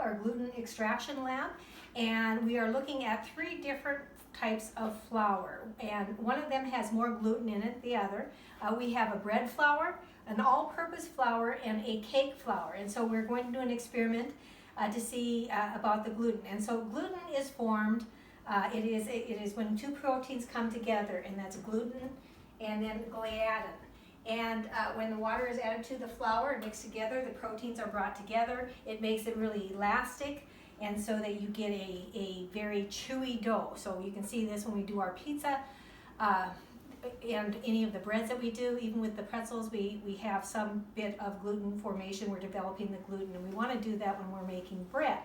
our gluten extraction lab, and we are looking at 3 different types of flour, and one of them has more gluten in it than the other. We have a bread flour, an all-purpose flour, and a cake flour, and so we're going to do an experiment to see about the gluten. And so gluten is formed, it is when 2 proteins come together, and that's gluten and then gliadin. And when the water is added to the flour and mixed together, the proteins are brought together. It makes it really elastic, and so that you get a very chewy dough. So you can see this when we do our pizza and any of the breads that we do. Even with the pretzels, we have some bit of gluten formation. We're developing the gluten, and we want to do that when we're making bread.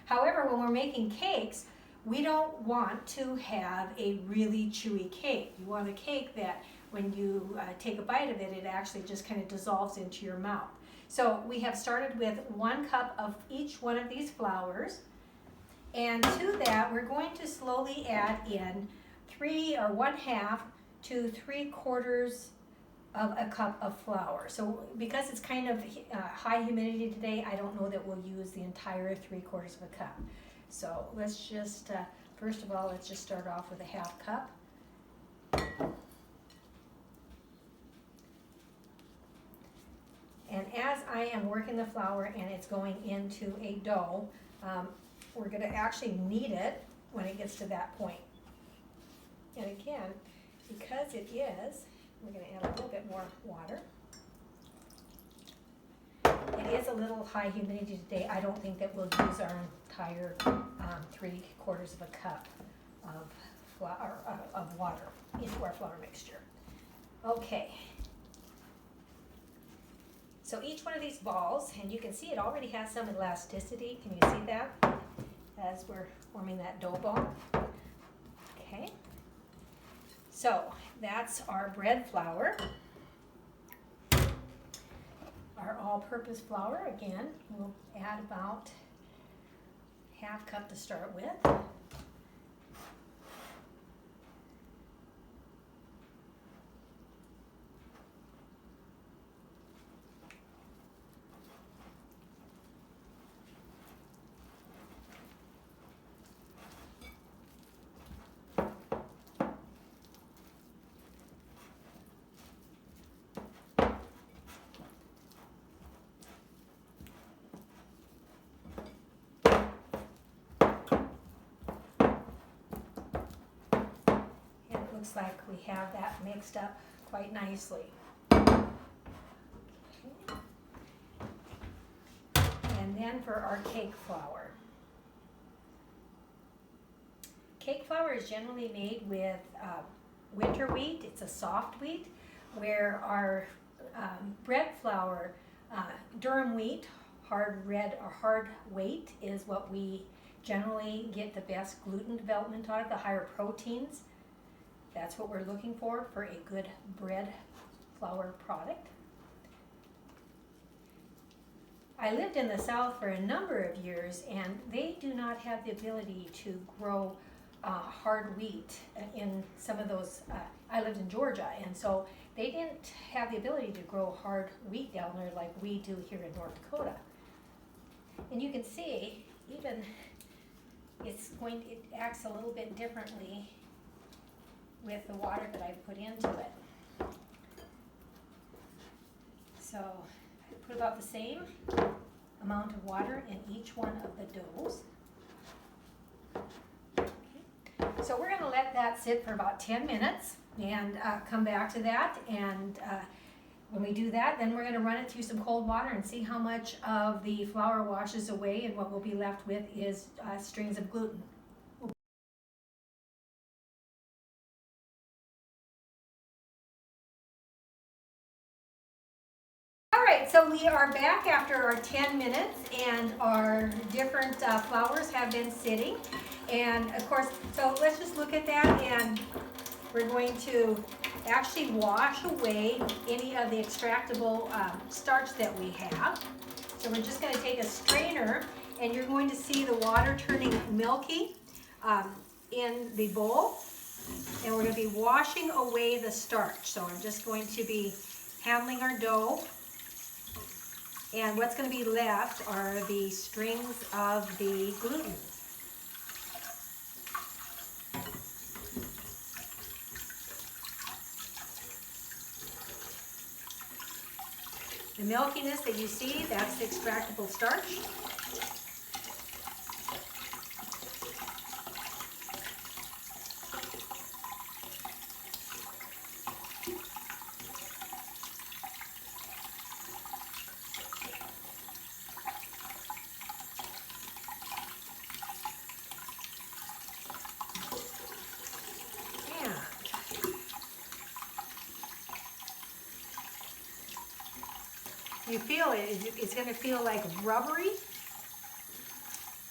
However, when we're making cakes, we don't want to have a really chewy cake. You want a cake that when you take a bite of it, it actually just kind of dissolves into your mouth. So we have started with 1 cup of each one of these flours, and to that we're going to slowly add in 1/2 to 3/4 of a cup of flour. So because it's kind of high humidity today, I don't know that we'll use the entire 3/4 of a cup. So let's just, first of all, let's just start off with a 1/2 cup. And as I am working the flour and it's going into a dough, we're going to actually knead it when it gets to that point. And again, because it is, we're going to add a little bit more water. It is a little high humidity today. I don't think that we'll use our entire 3/4 of a cup of flour, of water into our flour mixture. Okay. So each one of these balls, and you can see it already has some elasticity. Can you see that? As we're forming that dough ball. Okay. So that's our bread flour. Our all-purpose flour, again, we'll add about 1/2 cup to start with. Looks like we have that mixed up quite nicely. Okay. And then for our cake flour. Cake flour is generally made with winter wheat. It's a soft wheat, where our bread flour, durum wheat, hard red or hard wheat, is what we generally get the best gluten development out of, the higher proteins. That's what we're looking for a good bread flour product. I lived in the South for a number of years, and they do not have the ability to grow hard wheat in some of those. I lived in Georgia, and so they didn't have the ability to grow hard wheat down there like we do here in North Dakota. And you can see, even it acts a little bit differently with the water that I put into it. So I put about the same amount of water in each one of the doughs. Okay. So we're going to let that sit for about 10 minutes and come back to that. And when we do that, then we're going to run it through some cold water and see how much of the flour washes away, and what we'll be left with is strings of gluten. So we are back after our 10 minutes, and our different flours have been sitting. And of course, so let's just look at that, and we're going to actually wash away any of the extractable starch that we have. So we're just going to take a strainer, and you're going to see the water turning milky in the bowl, and we're going to be washing away the starch. So I'm just going to be handling our dough. And what's going to be left are the strings of the gluten. The milkiness that you see, that's the extractable starch. You feel it's going to feel like rubbery.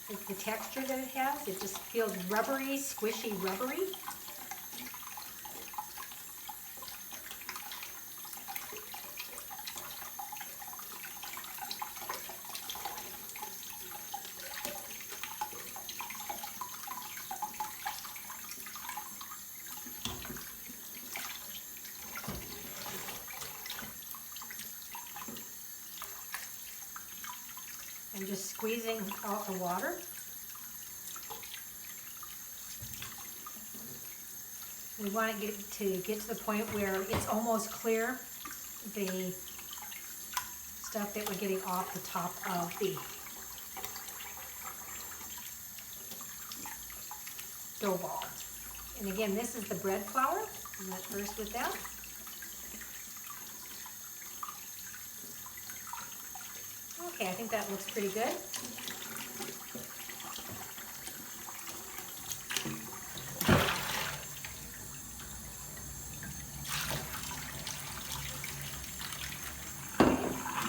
It's the texture that it has. It just feels rubbery, squishy, rubbery. I'm just squeezing out the water. We want to get to the point where it's almost clear, the stuff that we're getting off the top of the dough ball. And again, this is the bread flour. I'm going first with that. Okay, I think that looks pretty good.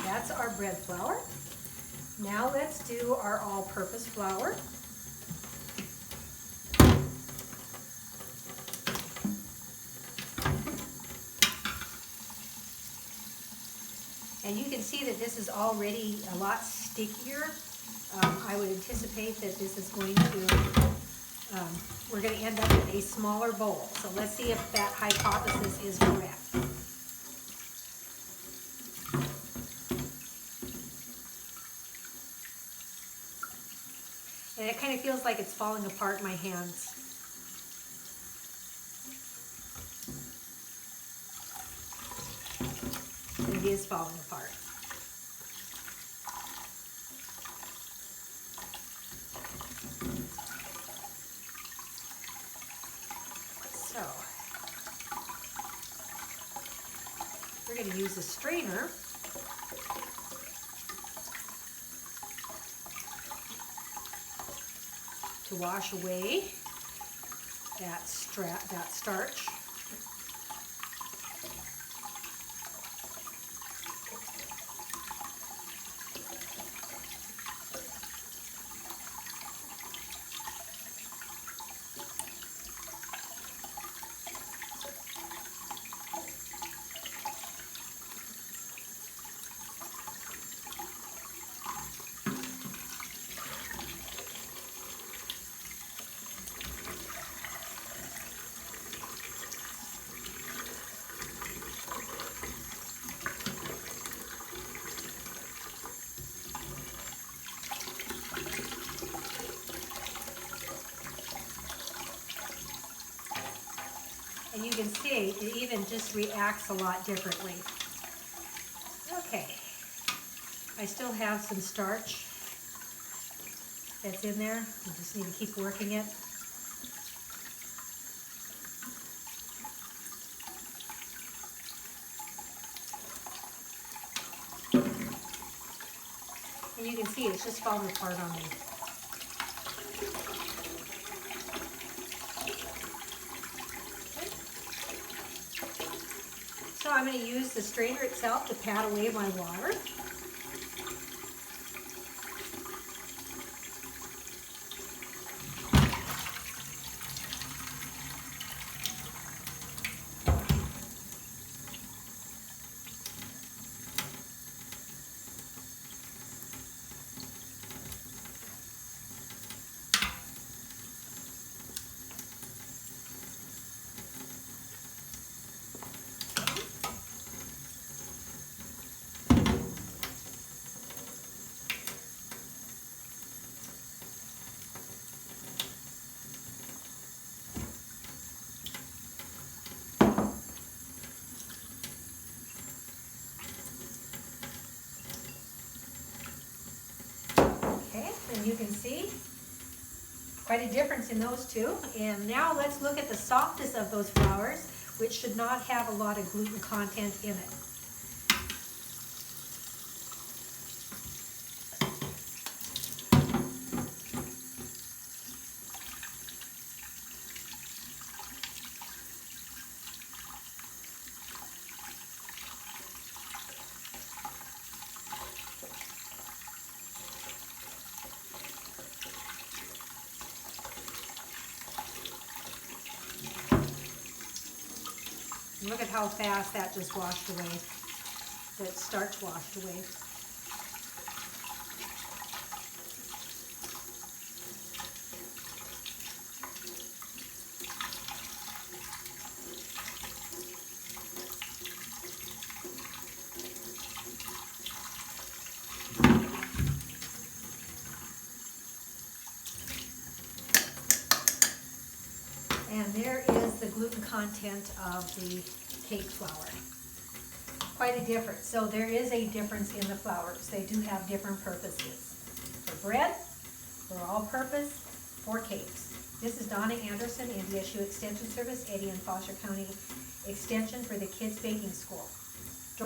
That's our bread flour. Now let's do our all-purpose flour. And you can see that this is already a lot stickier. I would anticipate that this is going to, we're going to end up with a smaller bowl. So let's see if that hypothesis is correct. And it kind of feels like it's falling apart in my hands. And it is falling apart. So, we're going to use a strainer to wash away that starch. And you can see it even just reacts a lot differently. Okay, I still have some starch that's in there. I just need to keep working it. And you can see it's just falling apart on me. So I'm going to use the strainer itself to pat away my water. And you can see quite a difference in those two. And now let's look at the softness of those flours, which should not have a lot of gluten content in it. Look at how fast that just washed away. That starch washed away. And there is the gluten content of the cake flour. Quite a difference. So there is a difference in the flours. They do have different purposes. For bread, for all-purpose, for cakes. This is Donna Anderson, NDSU Extension Service, Eddy and Foster County Extension for the Kids Baking School.